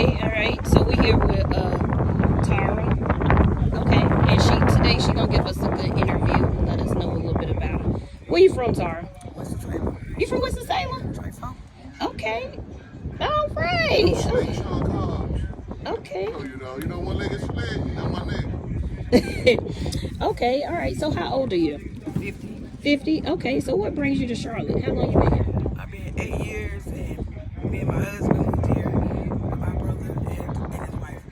Okay, all right. So we're here with Tara. Okay, and today she gonna give us a good interview and let us know a little bit about her. Where you from, Tara? What's the flavor? You from Winston-Salem? Try some. Okay. All right. Okay. You know, one leg is split, not my neck. Okay, all right. So how old are you? 50. 50? Okay, so what brings you to Charlotte? How long you been here? I've been 8 years, and me and my husband moved here with my brother and his wife.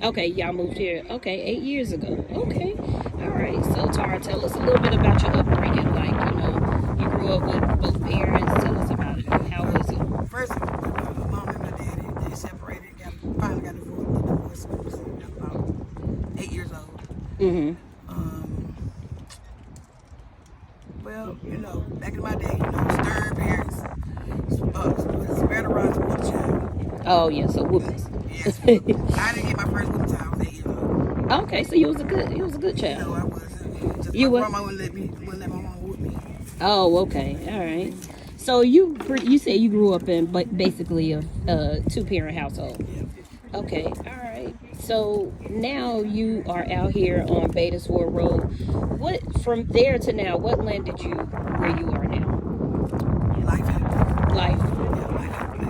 Okay, y'all moved here. Okay, 8 years ago. Okay. All right. So Tara, tell us a little bit about your upbringing. Like, you grew up with both parents. Tell us about it. How was it? First, my mom and my daddy, they separated, finally got divorced when I was about 8 years old. Mm-hmm. Well, back in my day, stern parents, spare the rod to water child. Oh, yeah, so whoopings. Yes, I didn't get my first whooping time. I was 8 years old. Okay, so you was a good child. I was. Just You my what? grandma wouldn't let my mom whoop me. Oh, okay. All right. So you said you grew up in basically a two-parent household. Yeah. Okay. All right. So now you are out here on Bairdesville Road. What from there to now? What landed you where you are now? Life happened. Life. Yeah, life happened.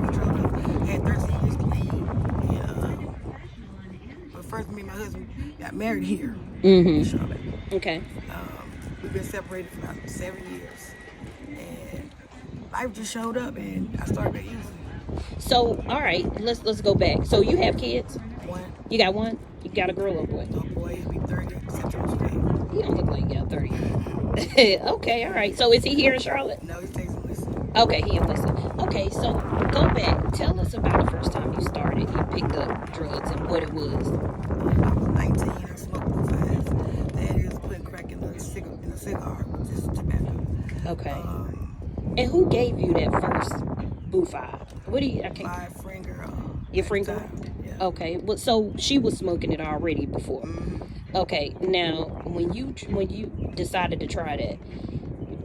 I had 13 years clean. And, but first, me and my husband got married here in Charlotte. Okay. We've been separated for about 7 years. And life just showed up, and I started back using it. So all right, let's go back. So you have kids? One. You got one? You got a girl or boy? No boy, he'll be 30 September 28th. You don't look like you got 30. Okay, all right. So is he here in Charlotte? No, he stays in Listen. Okay, he in Listen. Okay, so go back. Tell us about the first time you started. You picked up drugs and what it was. I was 19. I smoked both sides. That is putting crack in the cigar, just tobacco. Okay. And who gave you that first boo-fi? What do you? I can't. My friend girl. Your friend girl? Yeah. Okay. Well, so she was smoking it already before. Okay. Now, when you decided to try that,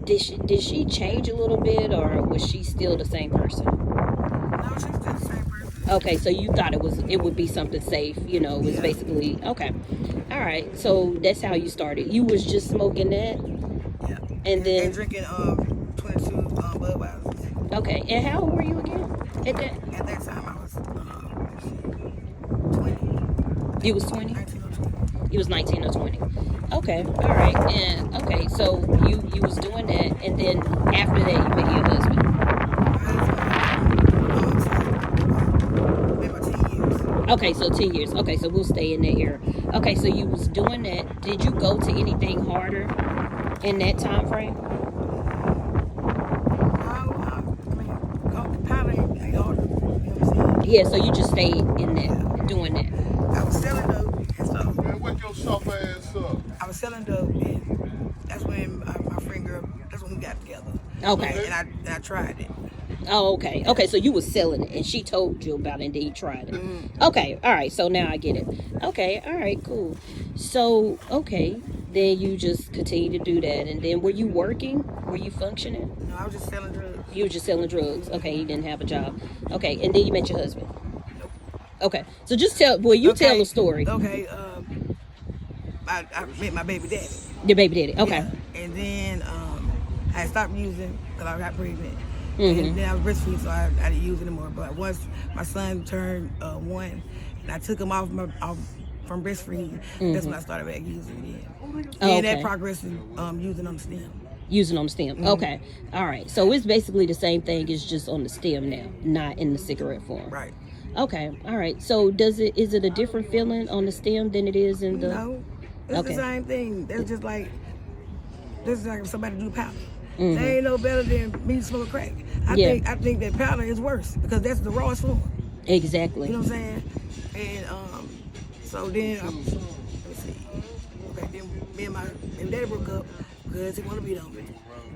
did she change a little bit, or was she still the same person? No, she's still the same person. Okay, so you thought it would be something safe, it was basically okay. All right, so that's how you started. You was just smoking that, Yeah. and then drinking 22 Budweisers. Okay, and how old were you again at that? At that time, I was 20. You was 20. 19 or 20. You was 19 or 20. Okay, all right, and okay, so you was doing that, and then after that you met your husband. My husband, about 10 years. Okay, so 10 years. Okay, so we'll stay in that era. Okay, so you was doing that. Did you go to anything harder in that time frame? Yeah, so you just stayed in that, doing that. I was selling dope and stuff. Man, wake your soft ass up. I was selling dope, and that's when my friend girl, that's when we got together. Okay. And I tried it. Oh, okay. Okay, so you was selling it, and she told you about it, and then you tried it. Okay, all right, so now I get it. Okay, all right, cool. So, okay, then you just continue to do that, and then were you working? Were you functioning? No, I was just selling drugs. You were just selling drugs. Okay, you didn't have a job. Okay, and then you met your husband. Nope. Okay, so just tell tell the story. Okay, I met my baby daddy. Your baby daddy. Okay. Yeah. And then I stopped using because I got pregnant. And then I was breastfeeding, so I didn't use it anymore. But once my son turned 1, and I took him off from breastfeeding, that's when I started back using again. And that progress is using on the stem. Using on the stem. Okay. All right. So it's basically the same thing. It's just on the stem now, not in the cigarette form. Right. Okay. All right. So is it a different feeling on the stem than it is in the? No, it's the same thing. This is like somebody do powder. They ain't no better than me smoking crack. I think that powder is worse because that's the rawest form. Exactly. You know what I'm saying? And so then let me see. Okay, then me and my daddy broke up because he wanted to beat on me.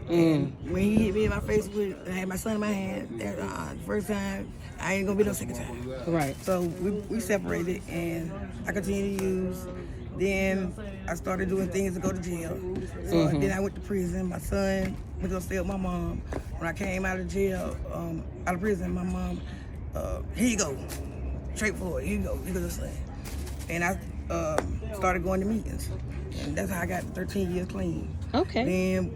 And when he hit me in my face I had my son in my hand, that first time, I ain't gonna be no second time. Right. So we separated, and I continued to use. Then I started doing things to go to jail. So then I went to prison. My son was gonna stay with my mom. When I came out of jail, out of prison, my mom, here you go. straightforward. Here you go this thing. And I started going to meetings, and that's how I got 13 years clean. Okay. Then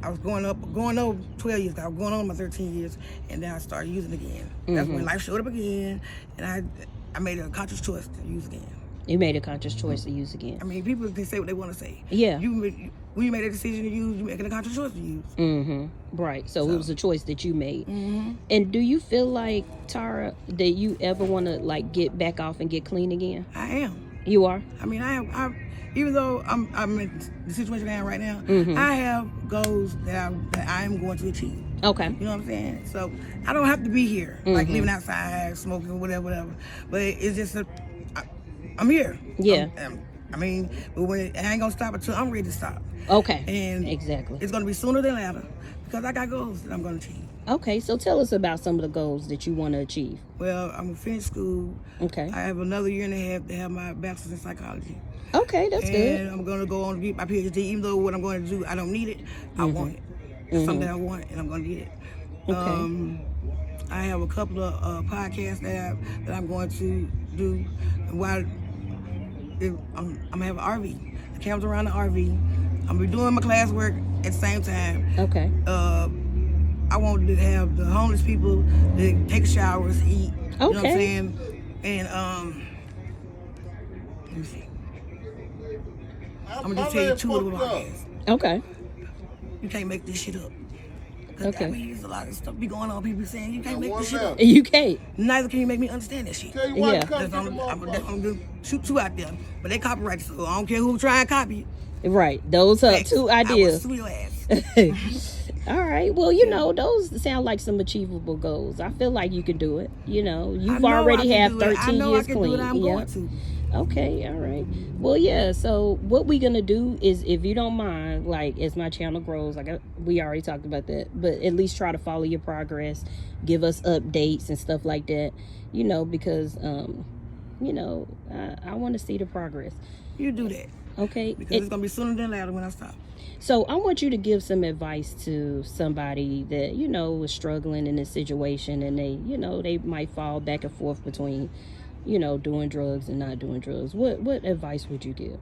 I was going over 12 years. I was going on my 13 years, and then I started using again. That's when life showed up again, and I made a conscious choice to use again. You made a conscious choice to use again. I mean, people can say what they want to say. Yeah. When you made a decision to use, you're making a conscious choice to use. Right. So it was a choice that you made. And do you feel like, Tara, that you ever want to like get back off and get clean again? I am. You are? I mean, I even though I'm in the situation I am right now, I have goals that I am going to achieve. Okay. You know what I'm saying? So I don't have to be here, like living outside, smoking, whatever. But it's just I'm here. Yeah. I mean, but I ain't gonna stop until I'm ready to stop. Okay. And exactly. It's gonna be sooner than later because I got goals that I'm gonna achieve. Okay, so tell us about some of the goals that you want to achieve. Well, I'm gonna finish school. Okay. I have another year and a half to have my bachelor's in psychology. Okay, that's good. And I'm gonna go on to get my PhD, even though what I'm going to do, I don't need it. I want it. It's something I want, and I'm gonna get it. Okay. I have a couple of podcasts that I'm going to do. While I'm gonna have an RV, the cameras around the RV. I'm gonna be doing my classwork at the same time. Okay. I want to have the homeless people that take showers, eat. Okay. You know what I'm saying? And let me see. I'm gonna just tell you two of the podcasts. Okay. You can't make this shit up. Okay. I mean, there's a lot of stuff be going on. People saying you can't make this shit up. You can't. Neither can you make me understand that shit. Tell you what, Yeah. I'm gonna shoot two out there, but they copyrighted, so I don't care who try and copy it. Right. Those are two I will ideas. sue your ass. All right. Well, you know, those sound like some achievable goals. I feel like you can do it. You know, you've already have 13 years clean. I'm going to. Okay, all right. Well, yeah, so what we're going to do is, if you don't mind, like, as my channel grows, we already talked about that, but at least try to follow your progress, give us updates and stuff like that, you know, because, you know, I want to see the progress. You do that. Okay? Because it's going to be sooner than later when I stop. So I want you to give some advice to somebody that, you know, is struggling in this situation, and they, you know, they might fall back and forth between, you know, doing drugs and not doing drugs. What advice would you give?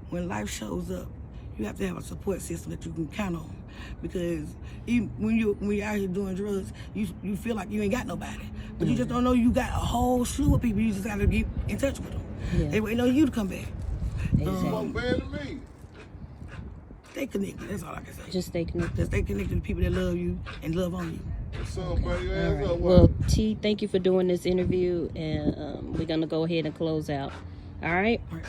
When life shows up, you have to have a support system that you can count on. Because when you're out here doing drugs, you feel like you ain't got nobody. But you just don't know you got a whole slew of people. You just got to get in touch with them. Yeah. They waiting on you to come back. Exactly. Stay connected. That's all I can say. Just stay connected. Just stay connected to people that love you and love on you. What's up, buddy? Your ass up, Well, T, thank you for doing this interview, and we're going to go ahead and close out. All right? All right.